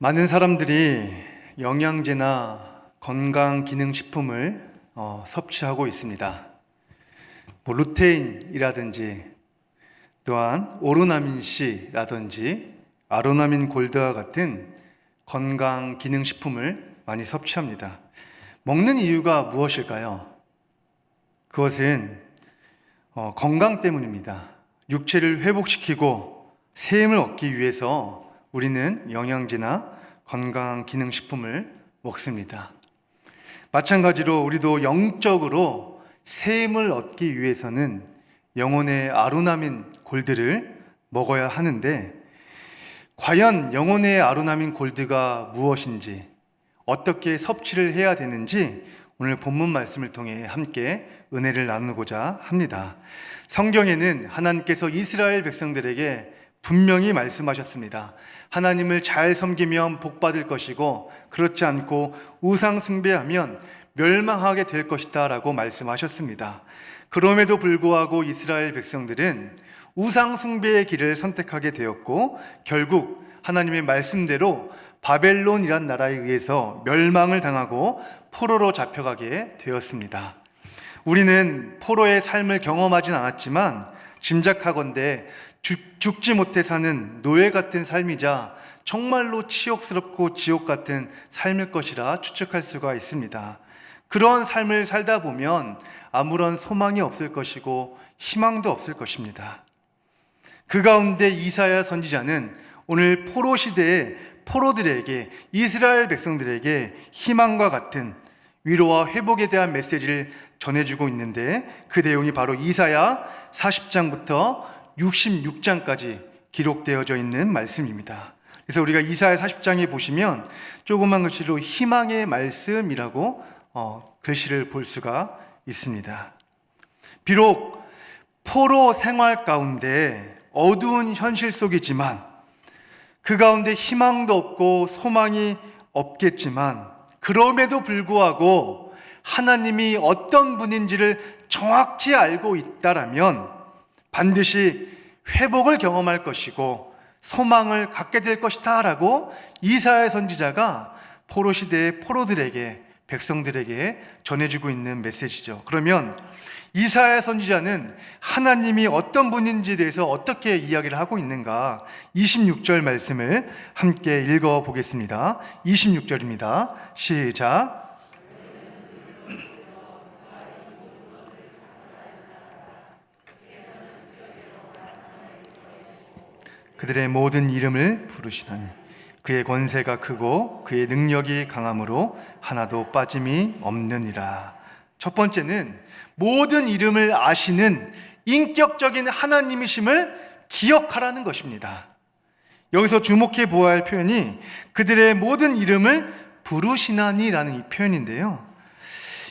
많은 사람들이 영양제나 건강기능식품을 섭취하고 있습니다. 루테인이라든지 또한 오로나민C라든지 아로나민 골드와 같은 건강기능식품을 많이 섭취합니다. 먹는 이유가 무엇일까요? 그것은 건강 때문입니다. 육체를 회복시키고 새 힘을 얻기 위해서 우리는 영양제나 건강기능식품을 먹습니다. 마찬가지로 우리도 영적으로 새 힘을 얻기 위해서는 영혼의 아로나민 골드를 먹어야 하는데, 과연 영혼의 아로나민 골드가 무엇인지, 어떻게 섭취를 해야 되는지 오늘 본문 말씀을 통해 함께 은혜를 나누고자 합니다. 성경에는 하나님께서 이스라엘 백성들에게 분명히 말씀하셨습니다. 하나님을 잘 섬기면 복받을 것이고 그렇지 않고 우상 숭배하면 멸망하게 될 것이다 라고 말씀하셨습니다. 그럼에도 불구하고 이스라엘 백성들은 우상 숭배의 길을 선택하게 되었고 결국 하나님의 말씀대로 바벨론이란 나라에 의해서 멸망을 당하고 포로로 잡혀가게 되었습니다. 우리는 포로의 삶을 경험하진 않았지만 짐작하건대 죽지 못해 사는 노예 같은 삶이자 정말로 치욕스럽고 지옥 같은 삶일 것이라 추측할 수가 있습니다. 그런 삶을 살다 보면 아무런 소망이 없을 것이고 희망도 없을 것입니다. 그 가운데 이사야 선지자는 오늘 포로 시대의 포로들에게, 이스라엘 백성들에게 희망과 같은 위로와 회복에 대한 메시지를 전해주고 있는데, 그 내용이 바로 이사야 40장부터 66장까지 기록되어져 있는 말씀입니다. 그래서 우리가 이사야 40장에 보시면 조그만 글씨로 희망의 말씀이라고 글씨를 볼 수가 있습니다. 비록 포로 생활 가운데 어두운 현실 속이지만, 그 가운데 희망도 없고 소망이 없겠지만, 그럼에도 불구하고 하나님이 어떤 분인지를 정확히 알고 있다라면 반드시 회복을 경험할 것이고 소망을 갖게 될 것이다 라고 이사야 선지자가 포로 시대의 포로들에게, 백성들에게 전해주고 있는 메시지죠. 그러면 이사야 선지자는 하나님이 어떤 분인지에 대해서 어떻게 이야기를 하고 있는가, 26절 말씀을 함께 읽어보겠습니다. 26절입니다. 시작. 그들의 모든 이름을 부르시다니 그의 권세가 크고 그의 능력이 강함으로 하나도 빠짐이 없느니라. 첫 번째는 모든 이름을 아시는 인격적인 하나님이심을 기억하라는 것입니다. 여기서 주목해 보아야 할 표현이 그들의 모든 이름을 부르시나니라는 이 표현인데요.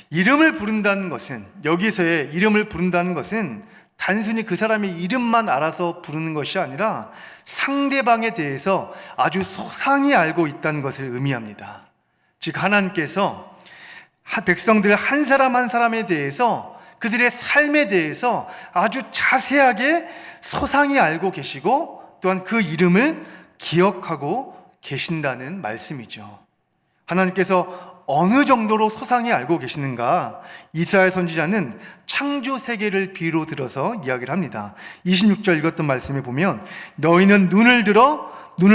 이름을 부른다는 것은, 여기서의 이름을 부른다는 것은 단순히 그 사람의 이름만 알아서 부르는 것이 아니라 상대방에 대해서 아주 소상히 알고 있다는 것을 의미합니다. 즉 하나님께서 백성들 한 사람 한 사람에 대해서, 그들의 삶에 대해서 아주 자세하게 소상히 알고 계시고 또한 그 이름을 기억하고 계신다는 말씀이죠. 하나님께서 어느 정도로 소상히 알고 계시는가, 이사야 선지자는 창조 세계를 비로 들어서 이야기를 합니다. 26절 읽었던 말씀에 보면 너희는 눈을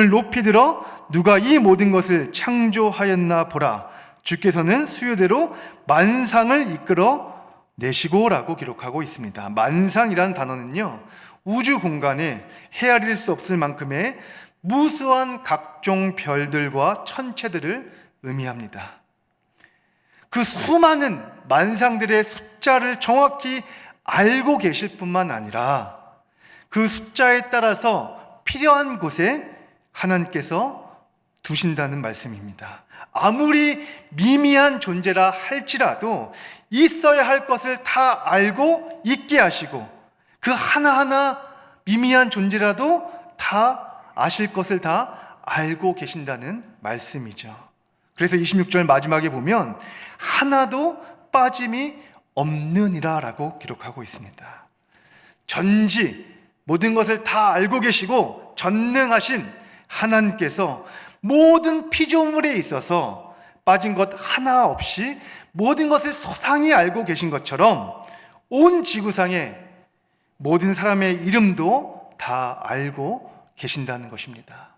높이 들어 누가 이 모든 것을 창조하였나 보라. 주께서는 수요대로 만상을 이끌어 내시고 라고 기록하고 있습니다. 만상이라는 단어는요, 우주 공간에 헤아릴 수 없을 만큼의 무수한 각종 별들과 천체들을 의미합니다. 그 수많은 만상들의 숫자를 정확히 알고 계실 뿐만 아니라 그 숫자에 따라서 필요한 곳에 하나님께서 두신다는 말씀입니다. 아무리 미미한 존재라 할지라도 있어야 할 것을 다 알고 있게 하시고, 그 하나하나 미미한 존재라도 다 아실 것을 다 알고 계신다는 말씀이죠. 그래서 26절 마지막에 보면 하나도 빠짐이 없느니라 라고 기록하고 있습니다. 전지 모든 것을 다 알고 계시고 전능하신 하나님께서 모든 피조물에 있어서 빠진 것 하나 없이 모든 것을 소상히 알고 계신 것처럼 온 지구상의 모든 사람의 이름도 다 알고 계신다는 것입니다.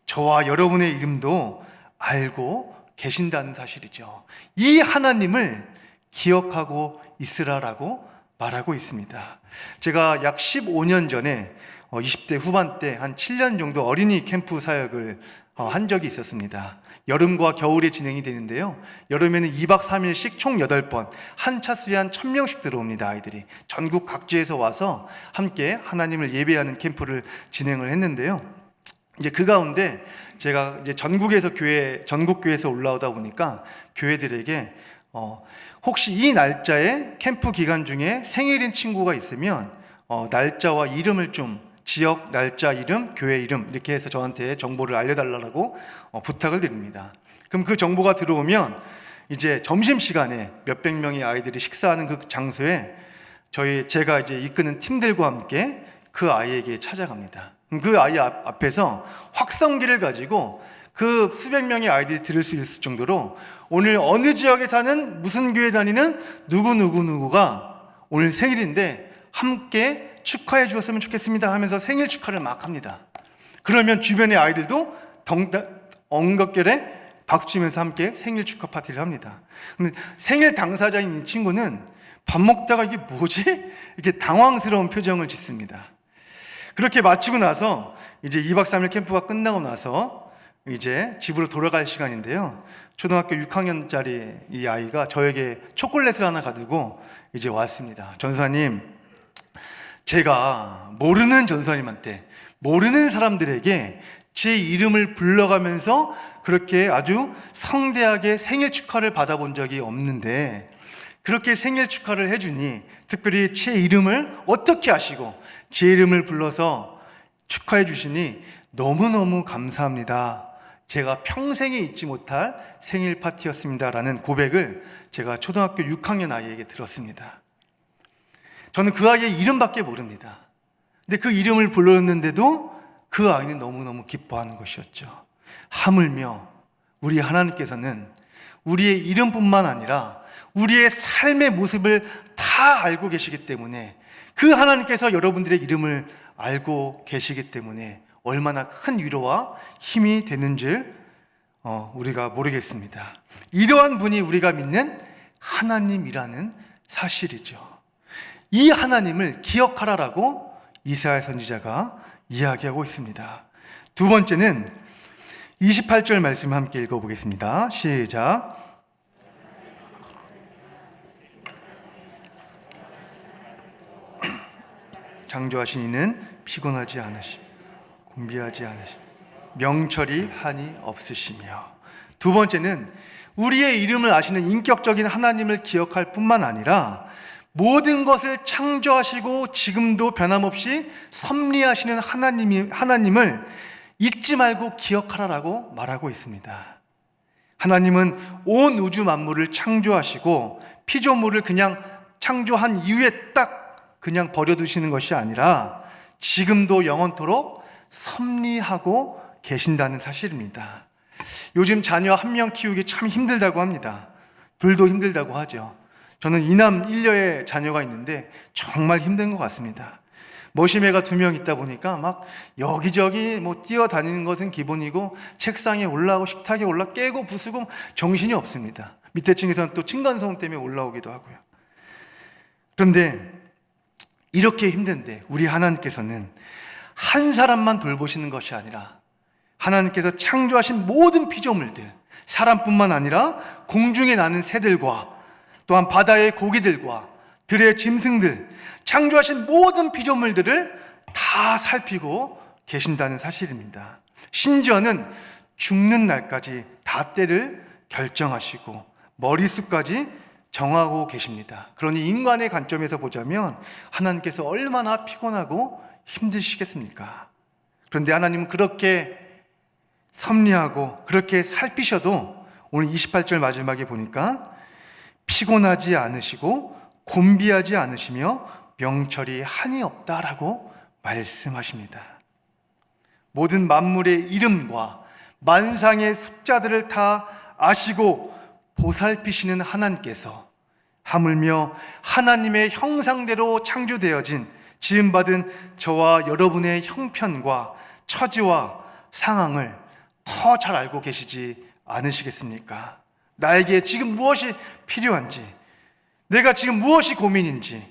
저와 여러분의 이름도 알고 계신다는 사실이죠. 이 하나님을 기억하고 있으라라고 말하고 있습니다. 제가 약 15년 전에 20대 후반 때 한 7년 정도 어린이 캠프 사역을 한 적이 있었습니다. 여름과 겨울에 진행이 되는데요. 여름에는 2박 3일씩 총 8번, 한 차수에 한 1000명씩 들어옵니다. 아이들이 전국 각지에서 와서 함께 하나님을 예배하는 캠프를 진행을 했는데요. 이제 그 가운데 제가 이제 전국 교회에서 올라오다 보니까 교회들에게 혹시 이 날짜에 캠프 기간 중에 생일인 친구가 있으면 날짜와 이름을 좀, 지역 날짜 이름, 교회 이름 이렇게 해서 저한테 정보를 알려달라고 부탁을 드립니다. 그럼 그 정보가 들어오면 이제 점심시간에 몇백 명의 아이들이 식사하는 그 장소에 제가 이제 이끄는 팀들과 함께 그 아이에게 찾아갑니다. 그 아이 앞에서 확성기를 가지고 그 수백 명의 아이들이 들을 수 있을 정도로 오늘 어느 지역에 사는 무슨 교회 다니는 누구가 오늘 생일인데 함께 축하해 주었으면 좋겠습니다 하면서 생일 축하를 막 합니다. 그러면 주변의 아이들도 엉겁결에 박수치면서 함께 생일 축하 파티를 합니다. 근데 생일 당사자인 이 친구는 밥 먹다가 이게 뭐지? 이렇게 당황스러운 표정을 짓습니다. 그렇게 마치고 나서 이제 2박 3일 캠프가 끝나고 나서 이제 집으로 돌아갈 시간인데요. 초등학교 6학년짜리 이 아이가 저에게 초콜릿을 하나 가지고 이제 왔습니다. 전사님, 제가 모르는 전사님한테, 모르는 사람들에게 제 이름을 불러가면서 그렇게 아주 성대하게 생일 축하를 받아본 적이 없는데 그렇게 생일 축하를 해주니, 특별히 제 이름을 어떻게 아시고 제 이름을 불러서 축하해 주시니 너무너무 감사합니다. 제가 평생에 잊지 못할 생일 파티였습니다 라는 고백을 제가 초등학교 6학년 아이에게 들었습니다. 저는 그 아이의 이름밖에 모릅니다. 근데 그 이름을 불렀는데도 그 아이는 너무너무 기뻐하는 것이었죠. 하물며 우리 하나님께서는 우리의 이름뿐만 아니라 우리의 삶의 모습을 다 알고 계시기 때문에, 그 하나님께서 여러분들의 이름을 알고 계시기 때문에 얼마나 큰 위로와 힘이 되는 줄 우리가 모르겠습니다. 이러한 분이 우리가 믿는 하나님이라는 사실이죠. 이 하나님을 기억하라라고 이사야 선지자가 이야기하고 있습니다. 두 번째는 28절 말씀 함께 읽어보겠습니다. 시작. 창조하신 이는 피곤하지 않으시며 곤비하지 않으시며 명철이 한이 없으시며. 두 번째는 우리의 이름을 아시는 인격적인 하나님을 기억할 뿐만 아니라 모든 것을 창조하시고 지금도 변함없이 섭리하시는 하나님을 잊지 말고 기억하라라고 말하고 있습니다. 하나님은 온 우주 만물을 창조하시고 피조물을 그냥 창조한 이후에 딱 그냥 버려두시는 것이 아니라 지금도 영원토록 섭리하고 계신다는 사실입니다. 요즘 자녀 한 명 키우기 참 힘들다고 합니다. 둘도 힘들다고 하죠. 저는 이남 1녀의 자녀가 있는데 정말 힘든 것 같습니다. 머시매가 2명 있다 보니까 막 여기저기 뛰어다니는 것은 기본이고 책상에 올라오고 식탁에 깨고 부수고 정신이 없습니다. 밑에 층에서는 또 층간소음 때문에 올라오기도 하고요. 그런데 이렇게 힘든데 우리 하나님께서는 한 사람만 돌보시는 것이 아니라 하나님께서 창조하신 모든 피조물들, 사람뿐만 아니라 공중에 나는 새들과 또한 바다의 고기들과 들의 짐승들, 창조하신 모든 피조물들을 다 살피고 계신다는 사실입니다. 심지어는 죽는 날까지 다 때를 결정하시고 머릿수까지 정하고 계십니다. 그러니 인간의 관점에서 보자면 하나님께서 얼마나 피곤하고 힘드시겠습니까? 그런데 하나님은 그렇게 섭리하고 그렇게 살피셔도 오늘 28절 마지막에 보니까 피곤하지 않으시고 곤비하지 않으시며 명철이 한이 없다라고 말씀하십니다. 모든 만물의 이름과 만상의 숙자들을 다 아시고 보살피시는 하나님께서 하물며 하나님의 형상대로 창조되어진 지음받은 저와 여러분의 형편과 처지와 상황을 더 잘 알고 계시지 않으시겠습니까? 나에게 지금 무엇이 필요한지, 내가 지금 무엇이 고민인지,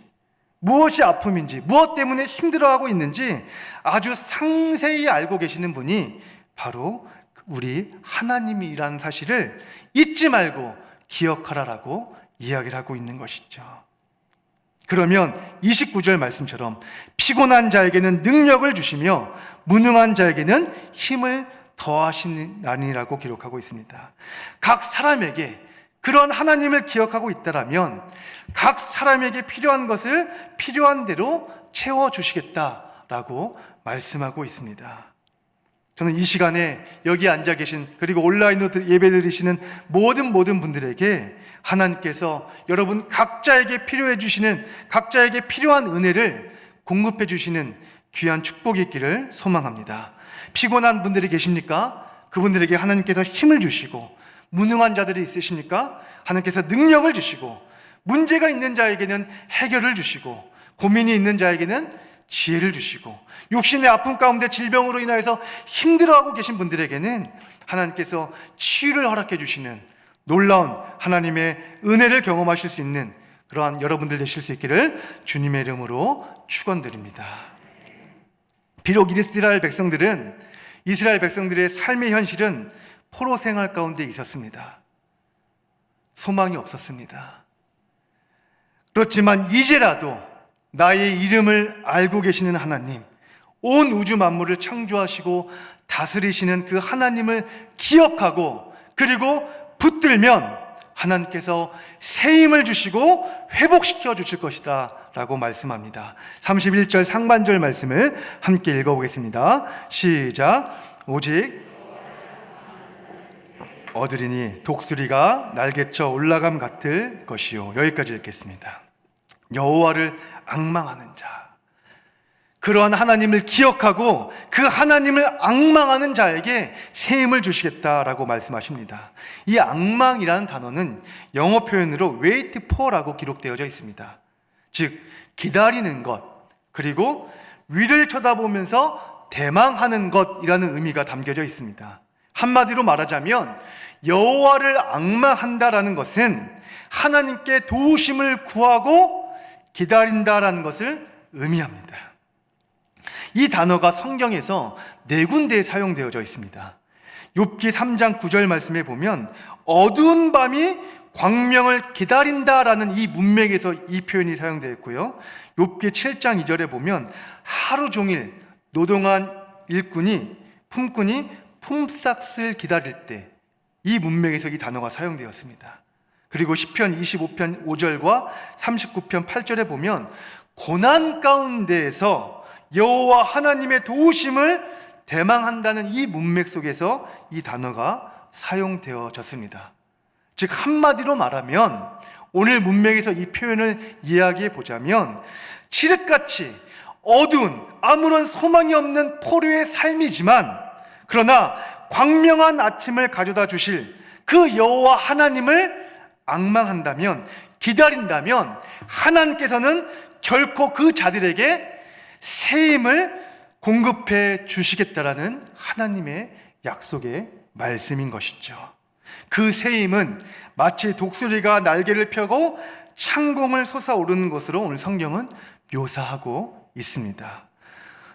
무엇이 아픔인지, 무엇 때문에 힘들어하고 있는지 아주 상세히 알고 계시는 분이 바로 우리 하나님이라는 사실을 잊지 말고 기억하라라고 이야기를 하고 있는 것이죠. 그러면 29절 말씀처럼 피곤한 자에게는 능력을 주시며 무능한 자에게는 힘을 더하시나니라고 기록하고 있습니다. 각 사람에게 그런 하나님을 기억하고 있다라면 각 사람에게 필요한 것을 필요한 대로 채워주시겠다라고 말씀하고 있습니다. 저는 이 시간에 여기 앉아 계신 그리고 온라인으로 예배 드리시는 모든 분들에게 하나님께서 여러분 각자에게 필요해 주시는, 각자에게 필요한 은혜를 공급해 주시는 귀한 축복이 있기를 소망합니다. 피곤한 분들이 계십니까? 그분들에게 하나님께서 힘을 주시고, 무능한 자들이 있으십니까? 하나님께서 능력을 주시고, 문제가 있는 자에게는 해결을 주시고, 고민이 있는 자에게는 지혜를 주시고, 육신의 아픔 가운데 질병으로 인하여서 힘들어하고 계신 분들에게는 하나님께서 치유를 허락해 주시는 놀라운 하나님의 은혜를 경험하실 수 있는 그러한 여러분들 되실 수 있기를 주님의 이름으로 축원드립니다. 비록 이스라엘 백성들의 삶의 현실은 포로 생활 가운데 있었습니다. 소망이 없었습니다. 그렇지만 이제라도 나의 이름을 알고 계시는 하나님, 온 우주 만물을 창조하시고 다스리시는 그 하나님을 기억하고 그리고 붙들면 하나님께서 새 힘을 주시고 회복시켜 주실 것이다 라고 말씀합니다. 31절 상반절 말씀을 함께 읽어보겠습니다. 시작. 오직 얻으리니 독수리가 날개쳐 올라감 같을 것이요. 여기까지 읽겠습니다. 여호와를 앙망하는 자, 그러한 하나님을 기억하고 그 하나님을 앙망하는 자에게 새 힘을 주시겠다라고 말씀하십니다. 이 앙망이라는 단어는 영어 표현으로 wait for라고 기록되어져 있습니다. 즉 기다리는 것, 그리고 위를 쳐다보면서 대망하는 것이라는 의미가 담겨져 있습니다. 한마디로 말하자면 여호와를 앙망한다라는 것은 하나님께 도우심을 구하고 기다린다라는 것을 의미합니다. 이 단어가 성경에서 4군데에 사용되어져 있습니다. 욥기 3장 9절 말씀에 보면 어두운 밤이 광명을 기다린다라는 이 문맥에서 이 표현이 사용되어 있고요. 욥기 7장 2절에 보면 하루 종일 노동한 품꾼이 품삯을 기다릴 때 이 문맥에서 이 단어가 사용되었습니다. 그리고 시편 25편 5절과 39편 8절에 보면 고난 가운데에서 여호와 하나님의 도우심을 대망한다는 이 문맥 속에서 이 단어가 사용되어졌습니다. 즉 한마디로 말하면 오늘 문맥에서 이 표현을 이야기해 보자면 칠흑같이 어두운 아무런 소망이 없는 포로의 삶이지만 그러나 광명한 아침을 가져다 주실 그 여호와 하나님을 앙망한다면, 기다린다면 하나님께서는 결코 그 자들에게 새 힘을 공급해 주시겠다라는 하나님의 약속의 말씀인 것이죠. 그 새 힘은 마치 독수리가 날개를 펴고 창공을 솟아오르는 것으로 오늘 성경은 묘사하고 있습니다.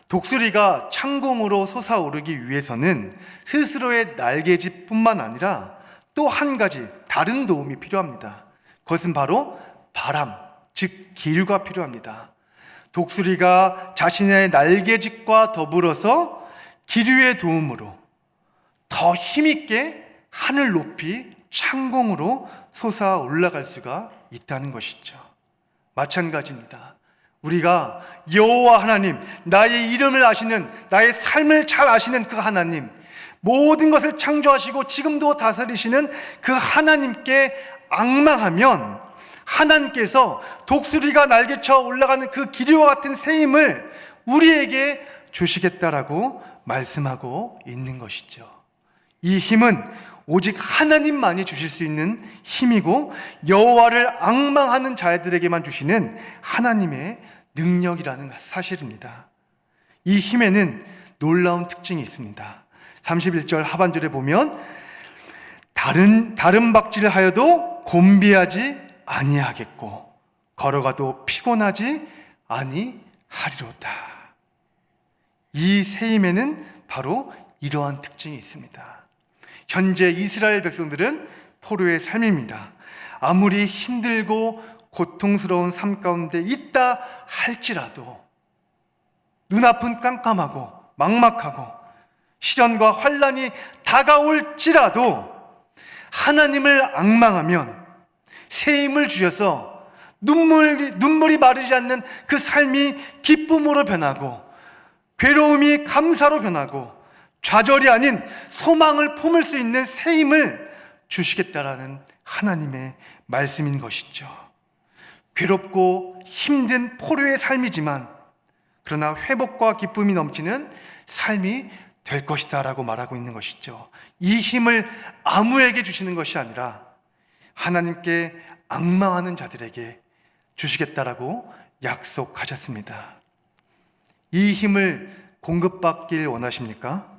독수리가 창공으로 솟아오르기 위해서는 스스로의 날개짓뿐만 아니라 또 한 가지 다른 도움이 필요합니다. 그것은 바로 바람, 즉 기류가 필요합니다. 독수리가 자신의 날개짓과 더불어서 기류의 도움으로 더 힘있게 하늘 높이 창공으로 솟아 올라갈 수가 있다는 것이죠. 마찬가지입니다. 우리가 여호와 하나님, 나의 이름을 아시는, 나의 삶을 잘 아시는 그 하나님, 모든 것을 창조하시고 지금도 다스리시는 그 하나님께 앙망하면 하나님께서 독수리가 날개쳐 올라가는 그 기류와 같은 새 힘을 우리에게 주시겠다라고 말씀하고 있는 것이죠. 이 힘은 오직 하나님만이 주실 수 있는 힘이고 여호와를 앙망하는 자들에게만 주시는 하나님의 능력이라는 사실입니다. 이 힘에는 놀라운 특징이 있습니다. 31절 하반절에 보면 다른 박질을 하여도 곤비하지 아니하겠고 걸어가도 피곤하지 아니하리로다. 이 새 힘에는 바로 이러한 특징이 있습니다. 현재 이스라엘 백성들은 포로의 삶입니다. 아무리 힘들고 고통스러운 삶 가운데 있다 할지라도 눈앞은 깜깜하고 막막하고 시련과 환난이 다가올지라도 하나님을 앙망하면 새 힘을 주셔서 눈물이 마르지 않는 그 삶이 기쁨으로 변하고 괴로움이 감사로 변하고 좌절이 아닌 소망을 품을 수 있는 새 힘을 주시겠다라는 하나님의 말씀인 것이죠. 괴롭고 힘든 포로의 삶이지만 그러나 회복과 기쁨이 넘치는 삶이 될 것이다 라고 말하고 있는 것이죠. 이 힘을 아무에게 주시는 것이 아니라 하나님께 앙망하는 자들에게 주시겠다라고 약속하셨습니다. 이 힘을 공급받길 원하십니까?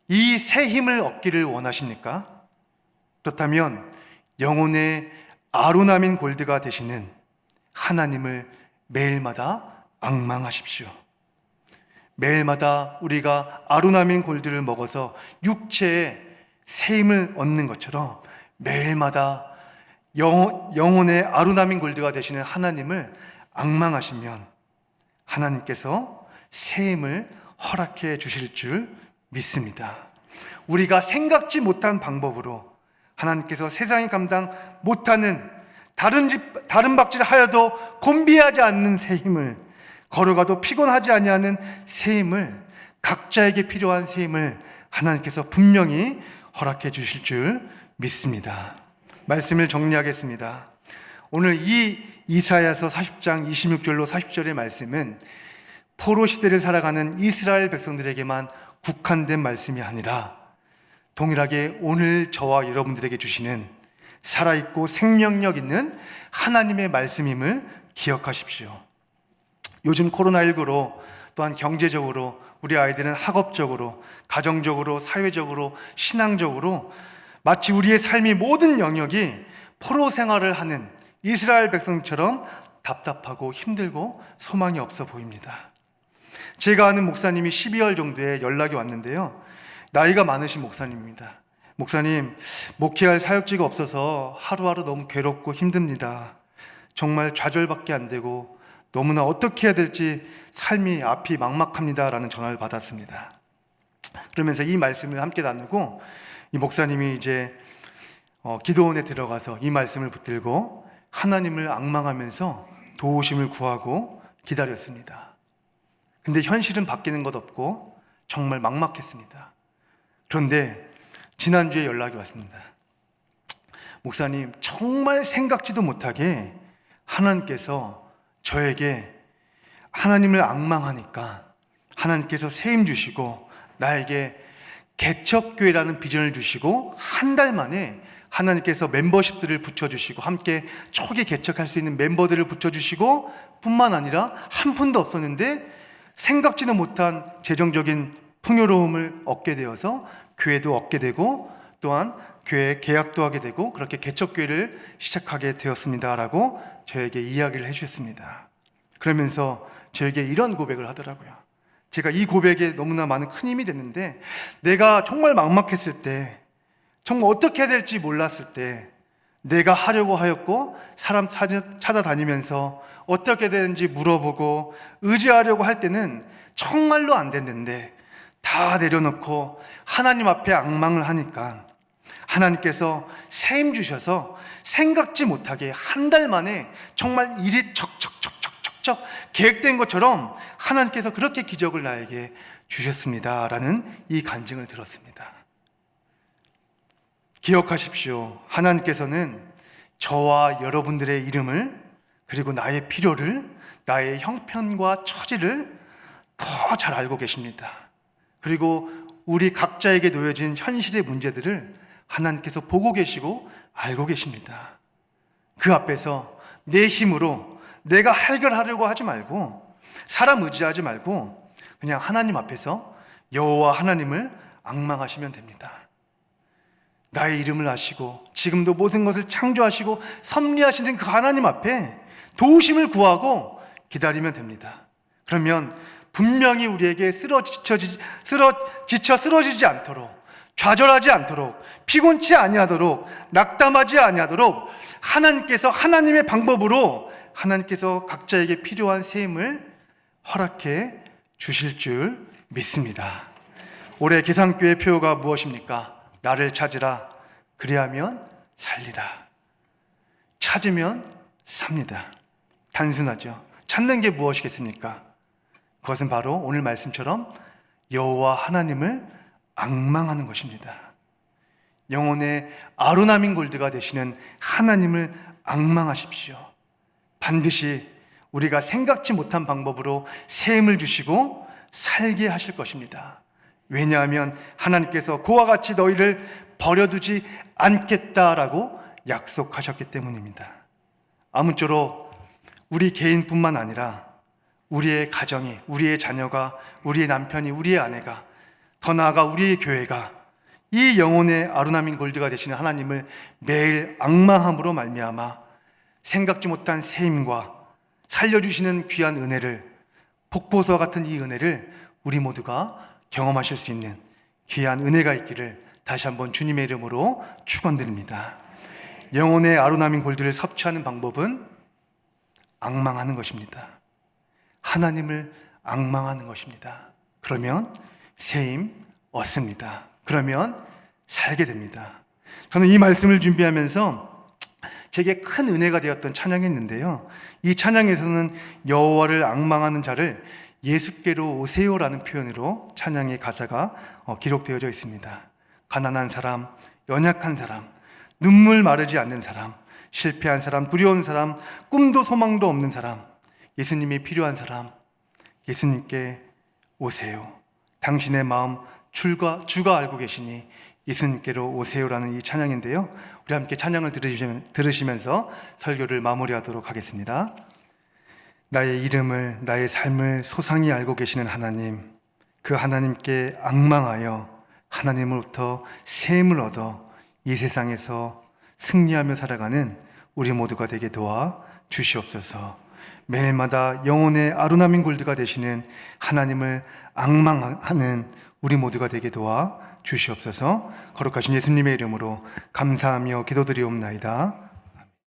이 새 힘을 얻기를 원하십니까? 그렇다면 영혼의 아로나민 골드가 되시는 하나님을 매일마다 앙망하십시오. 매일마다 우리가 아로나민 골드를 먹어서 육체의 새 힘을 얻는 것처럼 매일마다 영혼의 아로나민 골드가 되시는 하나님을 앙망하시면 하나님께서 새 힘을 허락해 주실 줄 믿습니다. 우리가 생각지 못한 방법으로 하나님께서 세상이 감당 못하는 다른 박질 하여도 곤비하지 않는 새 힘을, 걸어가도 피곤하지 아니하는 새 힘을, 각자에게 필요한 새 힘을 하나님께서 분명히 허락해 주실 줄 믿습니다. 말씀을 정리하겠습니다. 오늘 이 이사야서 40장 26절로 40절의 말씀은 포로 시대를 살아가는 이스라엘 백성들에게만 국한된 말씀이 아니라 동일하게 오늘 저와 여러분들에게 주시는 살아있고 생명력 있는 하나님의 말씀임을 기억하십시오. 요즘 코로나19로 또한 경제적으로 우리 아이들은 학업적으로, 가정적으로, 사회적으로, 신앙적으로 마치 우리의 삶의 모든 영역이 포로 생활을 하는 이스라엘 백성처럼 답답하고 힘들고 소망이 없어 보입니다. 제가 아는 목사님이 12월 정도에 연락이 왔는데요. 나이가 많으신 목사님입니다. 목사님, 목회할 사역지가 없어서 하루하루 너무 괴롭고 힘듭니다. 정말 좌절밖에 안 되고 너무나 어떻게 해야 될지 삶이 앞이 막막합니다 라는 전화를 받았습니다. 그러면서 이 말씀을 함께 나누고 이 목사님이 이제 기도원에 들어가서 이 말씀을 붙들고 하나님을 앙망하면서 도우심을 구하고 기다렸습니다. 근데 현실은 바뀌는 것 없고 정말 막막했습니다. 그런데 지난주에 연락이 왔습니다. 목사님, 정말 생각지도 못하게 하나님께서 저에게 하나님을 앙망하니까 하나님께서 새 힘 주시고 나에게 개척교회라는 비전을 주시고 한 달 만에 하나님께서 멤버십들을 붙여주시고 함께 초기 개척할 수 있는 멤버들을 붙여주시고 뿐만 아니라 한 푼도 없었는데 생각지도 못한 재정적인 풍요로움을 얻게 되어서 교회도 얻게 되고 또한 교회 계약도 하게 되고 그렇게 개척교회를 시작하게 되었습니다라고 저에게 이야기를 해주셨습니다. 그러면서 저에게 이런 고백을 하더라고요. 제가 이 고백에 너무나 많은 큰 힘이 됐는데, 내가 정말 막막했을 때, 정말 어떻게 해야 될지 몰랐을 때 내가 하려고 하였고 사람 찾아다니면서 어떻게 되는지 물어보고 의지하려고 할 때는 정말로 안 됐는데 다 내려놓고 하나님 앞에 앙망을 하니까 하나님께서 새 힘 주셔서 생각지 못하게 한 달 만에 정말 일이 척척척척척척 계획된 것처럼 하나님께서 그렇게 기적을 나에게 주셨습니다라는 이 간증을 들었습니다. 기억하십시오. 하나님께서는 저와 여러분들의 이름을 그리고 나의 필요를, 나의 형편과 처지를 더 잘 알고 계십니다. 그리고 우리 각자에게 놓여진 현실의 문제들을 하나님께서 보고 계시고 알고 계십니다. 그 앞에서 내 힘으로 내가 해결하려고 하지 말고, 사람 의지하지 말고 그냥 하나님 앞에서 여호와 하나님을 앙망하시면 됩니다. 나의 이름을 아시고 지금도 모든 것을 창조하시고 섭리하시는 그 하나님 앞에 도우심을 구하고 기다리면 됩니다. 그러면 분명히 우리에게 지쳐 쓰러지지 않도록, 좌절하지 않도록, 피곤치 아니하도록, 낙담하지 아니하도록 하나님께서 하나님의 방법으로 하나님께서 각자에게 필요한 셈을 허락해 주실 줄 믿습니다. 올해 계산교회 표어가 무엇입니까? 나를 찾으라. 그리하면 살리라. 찾으면 삽니다. 단순하죠. 찾는 게 무엇이겠습니까? 그것은 바로 오늘 말씀처럼 여호와 하나님을 앙망하는 것입니다. 영혼의 아로나민 골드가 되시는 하나님을 앙망하십시오. 반드시 우리가 생각지 못한 방법으로 셈을 주시고 살게 하실 것입니다. 왜냐하면 하나님께서 그와 같이 너희를 버려두지 않겠다라고 약속하셨기 때문입니다. 아무쪼록 우리 개인뿐만 아니라 우리의 가정이, 우리의 자녀가, 우리의 남편이, 우리의 아내가, 더 나아가 우리의 교회가 이 영혼의 아로나민 골드가 되시는 하나님을 매일 앙망함으로 말미암아 생각지 못한 셈과 살려주시는 귀한 은혜를, 폭포수와 같은 이 은혜를 우리 모두가 경험하실 수 있는 귀한 은혜가 있기를 다시 한번 주님의 이름으로 축원드립니다. 영혼의 아로나민 골드를 섭취하는 방법은 앙망하는 것입니다. 하나님을 앙망하는 것입니다. 그러면 새 힘 얻습니다. 그러면 살게 됩니다. 저는 이 말씀을 준비하면서 제게 큰 은혜가 되었던 찬양이 있는데요, 이 찬양에서는 여호와를 앙망하는 자를 예수께로 오세요라는 표현으로 찬양의 가사가 기록되어져 있습니다. 가난한 사람, 연약한 사람, 눈물 마르지 않는 사람, 실패한 사람, 두려운 사람, 꿈도 소망도 없는 사람, 예수님이 필요한 사람, 예수님께 오세요. 당신의 마음 주가 알고 계시니 예수님께로 오세요라는 이 찬양인데요, 우리 함께 찬양을 들으시면서 설교를 마무리하도록 하겠습니다. 나의 이름을, 나의 삶을 소상히 알고 계시는 하나님, 그 하나님께 앙망하여 하나님으로부터 셈을 얻어 이 세상에서 승리하며 살아가는 우리 모두가 되게 도와 주시옵소서. 매일마다 영혼의 아로나민 골드가 되시는 하나님을 앙망하는 우리 모두가 되게 도와 주시옵소서. 거룩하신 예수님의 이름으로 감사하며 기도드리옵나이다.